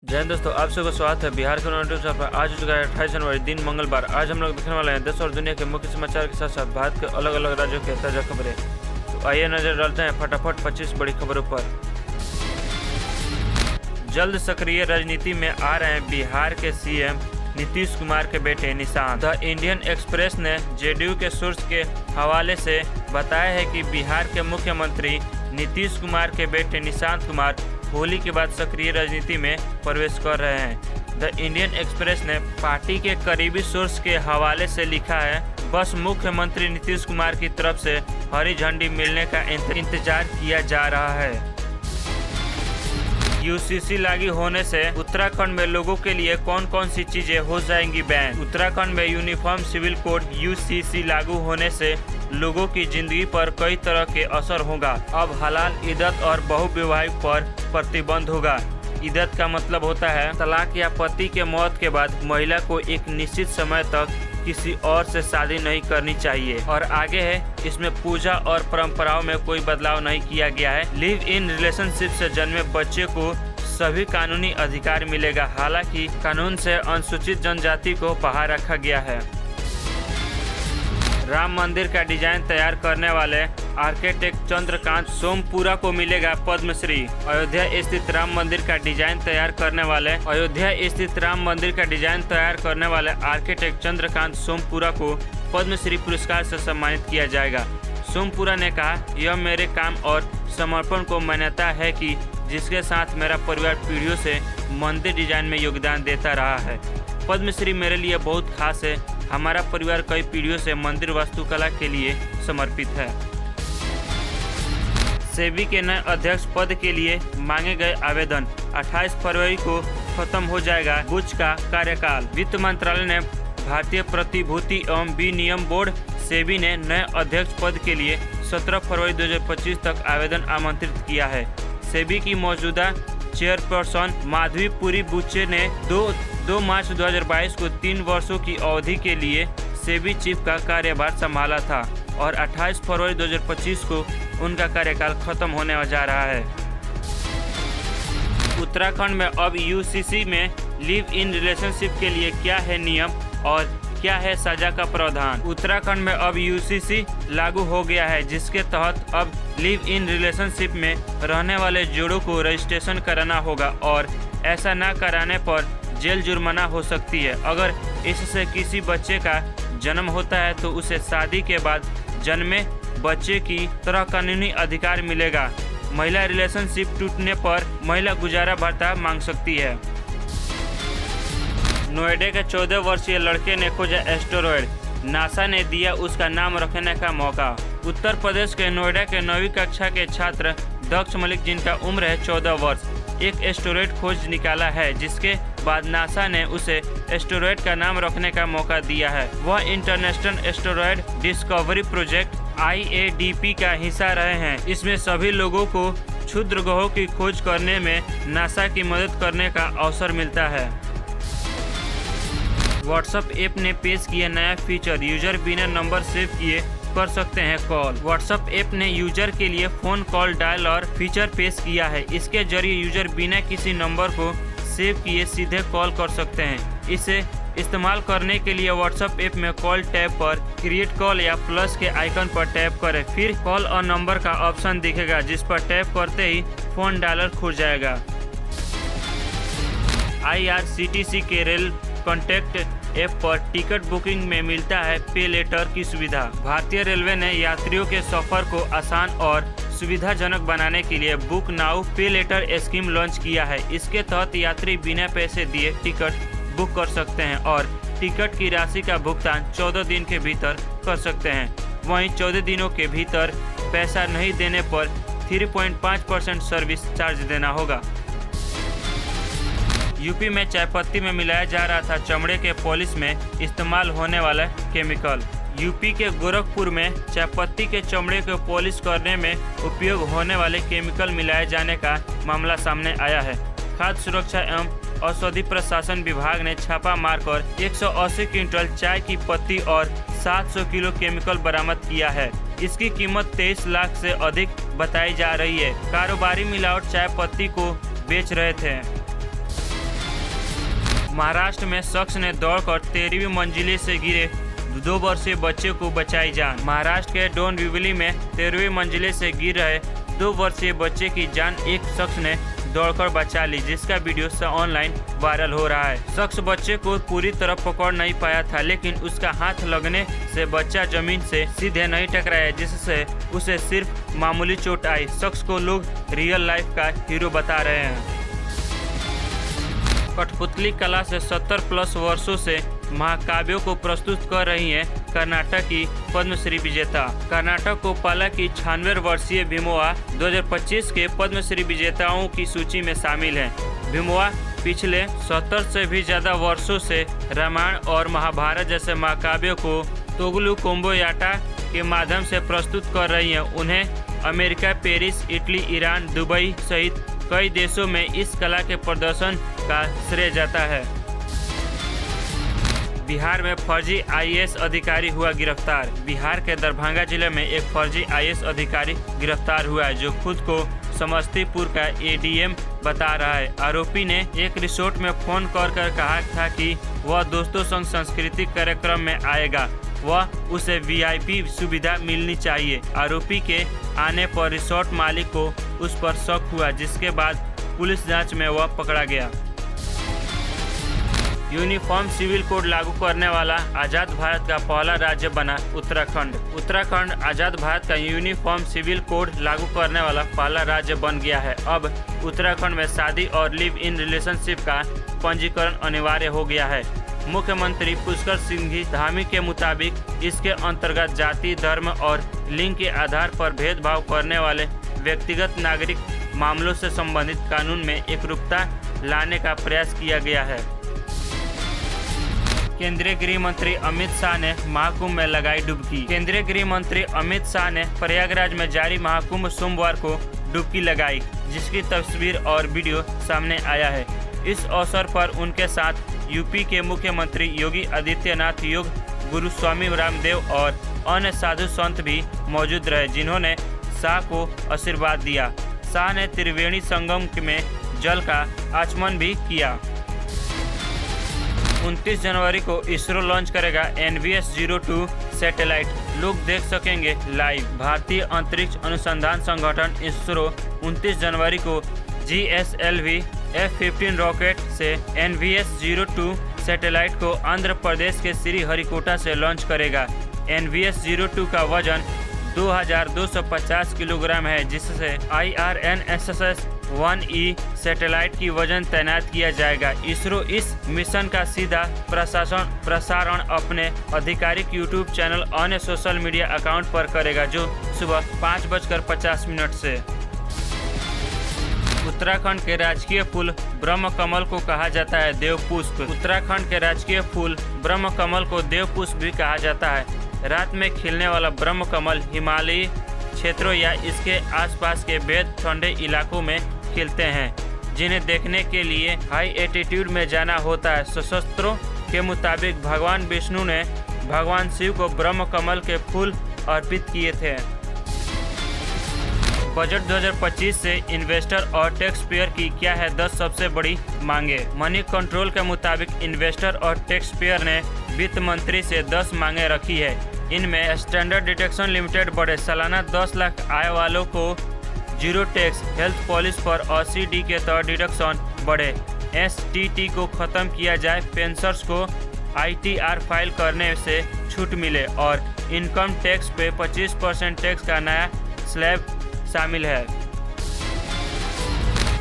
जय हिंद दोस्तों, आप सबका स्वागत है बिहार के नोटिस पर। आज हो चुका है 28 जनवरी, दिन मंगलवार। आज हम लोग देखने वाले हैं देश और दुनिया के मुख्य समाचार के साथ साथ भारत के अलग अलग राज्यों के ताजा खबरें। तो आइए नजर डालते हैं फटाफट 25 बड़ी खबरों पर। जल्द सक्रिय राजनीति में आ रहे हैं बिहार के सीएम नीतीश कुमार के बेटे निशांत। द इंडियन एक्सप्रेस ने जेडीयू के सोर्स के हवाले से बताया है कि बिहार के मुख्यमंत्री नीतीश कुमार के बेटे निशांत कुमार होली के बाद सक्रिय राजनीति में प्रवेश कर रहे हैं। द इंडियन एक्सप्रेस ने पार्टी के करीबी सोर्स के हवाले से लिखा है, बस मुख्यमंत्री नीतीश कुमार की तरफ से हरी झंडी मिलने का इंतजार किया जा रहा है। यूसीसी लागू होने से उत्तराखंड में लोगों के लिए कौन कौन सी चीजें हो जाएंगी बैन। उत्तराखंड में यूनिफॉर्म सिविल कोड यूसीसी लागू होने से लोगों की जिंदगी पर कई तरह के असर होगा। अब हलाल इद्दत और बहुविवाहिक पर प्रतिबंध होगा। इद्दत का मतलब होता है तलाक या पति के मौत के बाद महिला को एक निश्चित समय तक किसी और से शादी नहीं करनी चाहिए। और आगे है, इसमें पूजा और परंपराओं में कोई बदलाव नहीं किया गया है। लिव इन रिलेशनशिप से जन्मे बच्चे को सभी कानूनी अधिकार मिलेगा। हालांकि कानून से अनुसूचित जनजाति को बाहर रखा गया है। राम मंदिर का डिजाइन तैयार करने वाले आर्किटेक्ट चंद्रकांत सोमपुरा को मिलेगा पद्मश्री। अयोध्या स्थित राम मंदिर का डिजाइन तैयार करने वाले आर्किटेक्ट चंद्रकांत सोमपुरा को पद्मश्री पुरस्कार से सम्मानित किया जाएगा। सोमपुरा ने कहा, यह मेरे काम और समर्पण को मान्यता है कि जिसके साथ मेरा परिवार पीढ़ियों से मंदिर डिजाइन में योगदान देता रहा है। पद्मश्री मेरे लिए बहुत खास है। हमारा परिवार कई पीढ़ियों से मंदिर वास्तुकला के लिए समर्पित है। सेबी के नए अध्यक्ष पद के लिए मांगे गए आवेदन 28 फरवरी को खत्म हो जाएगा बुच का कार्यकाल। वित्त मंत्रालय ने भारतीय प्रतिभूति एवं विनियम बोर्ड सेबी ने नए अध्यक्ष पद के लिए 17 फरवरी 2025 तक आवेदन आमंत्रित किया है। सेबी की मौजूदा चेयरपर्सन माधवी पुरी बुच्चे ने 2 मार्च 2022 को 3 वर्षों की अवधि के लिए सेबी चीफ का कार्यभार संभाला था और 28 फरवरी 2025 को उनका कार्यकाल खत्म होने जा रहा है। उत्तराखंड में अब यूसीसी में लिव इन रिलेशनशिप के लिए क्या है नियम और क्या है सजा का प्रावधान। उत्तराखंड में अब यूसीसी लागू हो गया है, जिसके तहत अब लिव इन रिलेशनशिप में रहने वाले जोड़ों को रजिस्ट्रेशन कराना होगा और ऐसा न कराने पर जेल जुर्माना हो सकती है। अगर इससे किसी बच्चे का जन्म होता है तो उसे शादी के बाद जन्मे बच्चे की तरह कानूनी अधिकार मिलेगा। महिला रिलेशनशिप टूटने पर महिला गुजारा भत्ता मांग सकती है। नोएडा के 14 वर्षीय लड़के ने खोजा एस्टेरॉयड, नासा ने दिया उसका नाम रखने का मौका। उत्तर प्रदेश के नोएडा के 9वीं कक्षा के छात्र दक्ष मलिक, जिनका उम्र है 14 वर्ष, एक एस्टेरॉयड खोज निकाला है, जिसके बाद नासा ने उसे एस्टेरॉयड का नाम रखने का मौका दिया है। वह international asteroid discovery project IADP का हिस्सा रहे हैं। इसमें सभी लोगों को क्षुद्र ग्रहों की खोज करने में नासा की मदद करने का अवसर मिलता है। व्हाट्सएप ऐप ने पेश किया नया फीचर, यूजर बिना नंबर सेव किए कर सकते हैं कॉल। व्हाट्सएप ऐप ने यूजर के लिए फोन कॉल डायल और फीचर पेश किया है। इसके जरिए यूजर बिना किसी नंबर को सेव किए सीधे कॉल कर सकते हैं। इसे इस्तेमाल करने के लिए व्हाट्सएप ऐप में कॉल टैब पर क्रिएट कॉल या प्लस के आइकन पर टैप करें, फिर कॉल और नंबर का ऑप्शन दिखेगा, जिस पर टैप करते ही फोन डायलर खुल जाएगा। IRCTC के रेल कॉन्टैक्ट ऐप पर टिकट बुकिंग में मिलता है पे लेटर की सुविधा। भारतीय रेलवे ने यात्रियों के सफर को आसान और सुविधाजनक बनाने के लिए बुक नाउ पे लेटर स्कीम लॉन्च किया है। इसके तहत यात्री बिना पैसे दिए टिकट बुक कर सकते हैं और टिकट की राशि का भुगतान 14 दिन के भीतर कर सकते हैं। वहीं 14 दिनों के भीतर पैसा नहीं देने पर 3.5% सर्विस चार्ज देना होगा। यूपी में चायपत्ती में मिलाया जा रहा था चमड़े के पॉलिश में इस्तेमाल होने वाला केमिकल। यूपी के गोरखपुर में चायपत्ती के चमड़े को पॉलिश करने में उपयोग होने वाले केमिकल मिलाए जाने का मामला सामने आया है। खाद्य सुरक्षा एवं औषधि प्रशासन विभाग ने छापा मारकर 180 क्विंटल चाय की पत्ती और 700 किलो केमिकल बरामद किया है। इसकी कीमत 23 लाख से अधिक बताई जा रही है। कारोबारी मिलावट चाय पत्ती को बेच रहे थे। महाराष्ट्र में शख्स ने दौड़कर 13वीं मंजिले से गिरे 2 वर्षीय बच्चे को बचाई जान। महाराष्ट्र के डोंबिवली में 13वीं मंजिले से गिर रहे 2 वर्षीय बच्चे की जान एक शख्स ने दौड़कर बचा ली, जिसका वीडियो ऑनलाइन वायरल हो रहा है। शख्स बच्चे को पूरी तरह पकड़ नहीं पाया था, लेकिन उसका हाथ लगने से बच्चा जमीन से सीधे नहीं टकराया, जिससे उसे सिर्फ मामूली चोट आई। शख्स को लोग रियल लाइफ का हीरो बता रहे हैं। कठपुतली कला से 70+ वर्षों से महाकाव्यों को प्रस्तुत कर रही हैं कर्नाटक की पद्मश्री विजेता। कर्नाटक को पाला की 96 वर्षीय भीमोआ 2025 के पद्मश्री विजेताओं की सूची में शामिल हैं। भीमोआ पिछले 70 से भी ज्यादा वर्षों से रामायण और महाभारत जैसे महाकाव्यों को तोगलू कोम्बोयाटा के माध्यम से प्रस्तुत कर रही हैं। उन्हें America, Paris, Italy, Iran, Dubai सहित कई देशों में इस कला के प्रदर्शन का श्रेय जाता है। बिहार में फर्जी आईएएस अधिकारी हुआ गिरफ्तार। बिहार के दरभंगा जिले में एक फर्जी आईएएस अधिकारी गिरफ्तार हुआ है, जो खुद को समस्तीपुर का एडीएम बता रहा है। आरोपी ने एक रिसोर्ट में फोन कर कहा था कि वह दोस्तों संग सांस्कृतिक कार्यक्रम में आएगा, वह उसे वीआईपी सुविधा मिलनी चाहिए। आरोपी के आने पर रिसोर्ट मालिक को उस पर शक हुआ, जिसके बाद पुलिस जांच में वह पकड़ा गया। यूनिफॉर्म सिविल कोड लागू करने वाला आज़ाद भारत का पहला राज्य बना उत्तराखंड। उत्तराखंड आज़ाद भारत का यूनिफॉर्म सिविल कोड लागू करने वाला पहला राज्य बन गया है। अब उत्तराखंड में शादी और लिव इन रिलेशनशिप का पंजीकरण अनिवार्य हो गया है। मुख्यमंत्री पुष्कर सिंह धामी के मुताबिक इसके अंतर्गत जाति, धर्म और लिंग के आधार पर भेदभाव करने वाले व्यक्तिगत नागरिक मामलों से संबंधित कानून में एकरूपता लाने का प्रयास किया गया है। केंद्रीय गृह मंत्री अमित शाह ने महाकुंभ में लगाई डुबकी। केंद्रीय गृह मंत्री अमित शाह ने प्रयागराज में जारी महाकुंभ सोमवार को डुबकी लगाई, जिसकी तस्वीर और वीडियो सामने आया है। इस अवसर पर उनके साथ यूपी के मुख्यमंत्री योगी आदित्यनाथ, योग गुरु स्वामी रामदेव और अन्य साधु संत भी मौजूद रहे, जिन्होंने शाह को आशीर्वाद दिया। शाह ने त्रिवेणी संगम में जल का आचमन भी किया। 29 जनवरी को इसरो लॉन्च करेगा NVS-02 सैटेलाइट। लोग देख सकेंगे लाइव। भारतीय अंतरिक्ष अनुसंधान संगठन इसरो 29 जनवरी को GSLV F-15 रॉकेट से NVS-02 सैटेलाइट को आंध्र प्रदेश के श्रीहरिकोटा से लॉन्च करेगा। NVS-02 का वजन 2250 किलोग्राम है, जिससे IRNSS-1E सैटेलाइट की वजन तैनात किया जाएगा। इसरो इस मिशन का सीधा प्रसारण अपने आधिकारिक यूट्यूब चैनल अन्य सोशल मीडिया अकाउंट पर करेगा, जो सुबह 5:50 से। उत्तराखंड के राजकीय फूल ब्रह्म कमल को कहा जाता है देवपुष्प। उत्तराखंड के राजकीय फूल ब्रह्म कमल को देवपुष्प भी कहा जाता है। रात में खिलने वाला ब्रह्म कमल हिमालयी क्षेत्रों या इसके आसपास के बेहद ठंडे इलाकों में खिलते हैं, जिन्हें देखने के लिए हाई एल्टीट्यूड में जाना होता है। शास्त्रों के मुताबिक भगवान विष्णु ने भगवान शिव को ब्रह्म कमल के फूल अर्पित किए थे। बजट 2025 से इन्वेस्टर और टैक्स पेयर की क्या है 10 सबसे बड़ी मांगे। मनी कंट्रोल के मुताबिक इन्वेस्टर और टैक्स पेयर ने वित्त मंत्री से 10 मांगे रखी है। इनमें स्टैंडर्ड डिडक्शन लिमिटेड बढ़े, सालाना 10 लाख आय वालों को जीरो टैक्स, हेल्थ पॉलिसी पर 80D के तहत डिडक्शन बढ़े, STT को खत्म किया जाए, पेंशनर्स को ITR फाइल करने से छूट मिले और इनकम टैक्स पे 25% टैक्स का नया स्लैब शामिल है।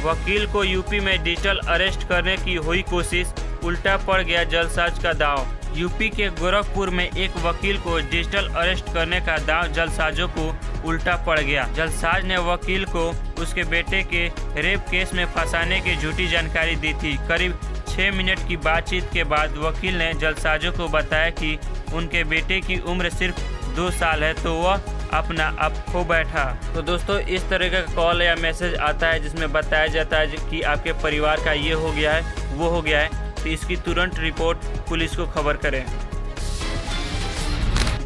वकील को यूपी में डिजिटल अरेस्ट करने की हुई कोशिश, उल्टा पड़ गया जलसाज का दांव। यूपी के गोरखपुर में एक वकील को डिजिटल अरेस्ट करने का दांव जलसाजों को उल्टा पड़ गया। जलसाज ने वकील को उसके बेटे के रेप केस में फंसाने की झूठी जानकारी दी थी। करीब 6 मिनट की बातचीत के बाद वकील ने जलसाजों को बताया कि उनके बेटे की उम्र सिर्फ 2 साल है, तो वह अपना आप खो बैठा। तो दोस्तों, इस तरह का कॉल या मैसेज आता है जिसमें बताया जाता है कि आपके परिवार का ये हो गया है, वो हो गया है, तो इसकी तुरंत रिपोर्ट पुलिस को खबर करें।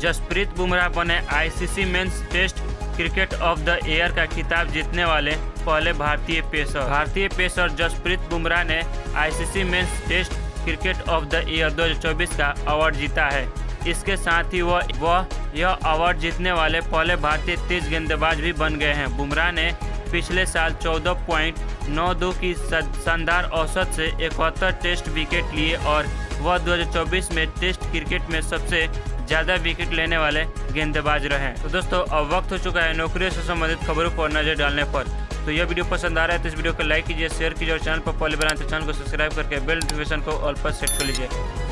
जसप्रीत बुमराह बने ICC men's test cricket of the year का खिताब जीतने वाले पहले भारतीय पेसर। भारतीय पेसर जसप्रीत बुमराह ने ICC men's test cricket of the year 2024 का अवार्ड जीता है। इसके साथ ही वह यह अवार्ड जीतने वाले पहले भारतीय तेज गेंदबाज भी बन गए हैं। बुमराह ने पिछले साल 14.92 की शानदार औसत से 71 टेस्ट विकेट लिए और वह 2024 में टेस्ट क्रिकेट में सबसे ज़्यादा विकेट लेने वाले गेंदबाज रहे। तो दोस्तों अब वक्त हो चुका है नौकरियों से संबंधित खबरों पर नजर डालने पर। तो यह वीडियो पसंद आ रहा है तो इस वीडियो को लाइक कीजिए, शेयर कीजिए और चैनल पर पहले बनाए तो चैनल को सब्सक्राइब करके बेल नोटिफिकेशन को ऑल पर सेट कर लीजिए।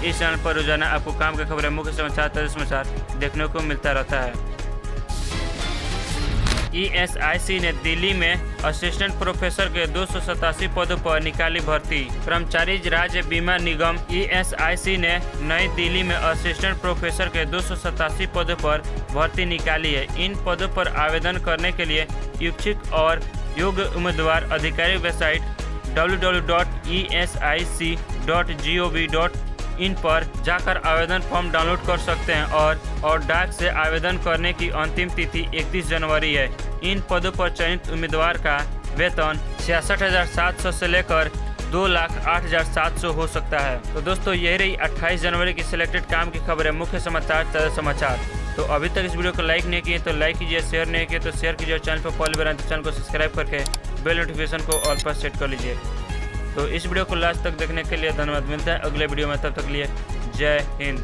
इस चैनल पर रोजाना आपको काम की खबरें, मुख्य समाचार, ताज़ा समाचार देखने को मिलता रहता है। ESIC ने दिल्ली में असिस्टेंट प्रोफेसर के 287 पदों पर निकाली भर्ती। कर्मचारी राज्य बीमा निगम ESIC ने नई दिल्ली में असिस्टेंट प्रोफेसर के 287 पदों पर भर्ती निकाली है। इन पदों पर आवेदन करने के लिए इच्छुक और योग्य उम्मीदवार आधिकारिक वेबसाइट www.esic.gov.in पर जाकर आवेदन फॉर्म डाउनलोड कर सकते हैं और डाक से आवेदन करने की अंतिम तिथि 31 जनवरी है। इन पदों पर चयनित उम्मीदवार का वेतन 66,700 से लेकर 2,08,700 हो सकता है। तो दोस्तों यही रही 28 जनवरी की सिलेक्टेड काम की खबरें, मुख्य समाचार, ताज़ा समाचार। तो अभी तक इस वीडियो को लाइक नहीं किए तो लाइक कीजिए, शेयर नहीं किए तो शेयर कीजिए और चैनल पर पहले बनाए तो चैनल को सब्सक्राइब करके बेल नोटिफिकेशन को ऑल पर सेट कर लीजिए। तो इस वीडियो को लास्ट तक देखने के लिए धन्यवाद। मिलता है अगले वीडियो में, तब तक लिए जय हिंद।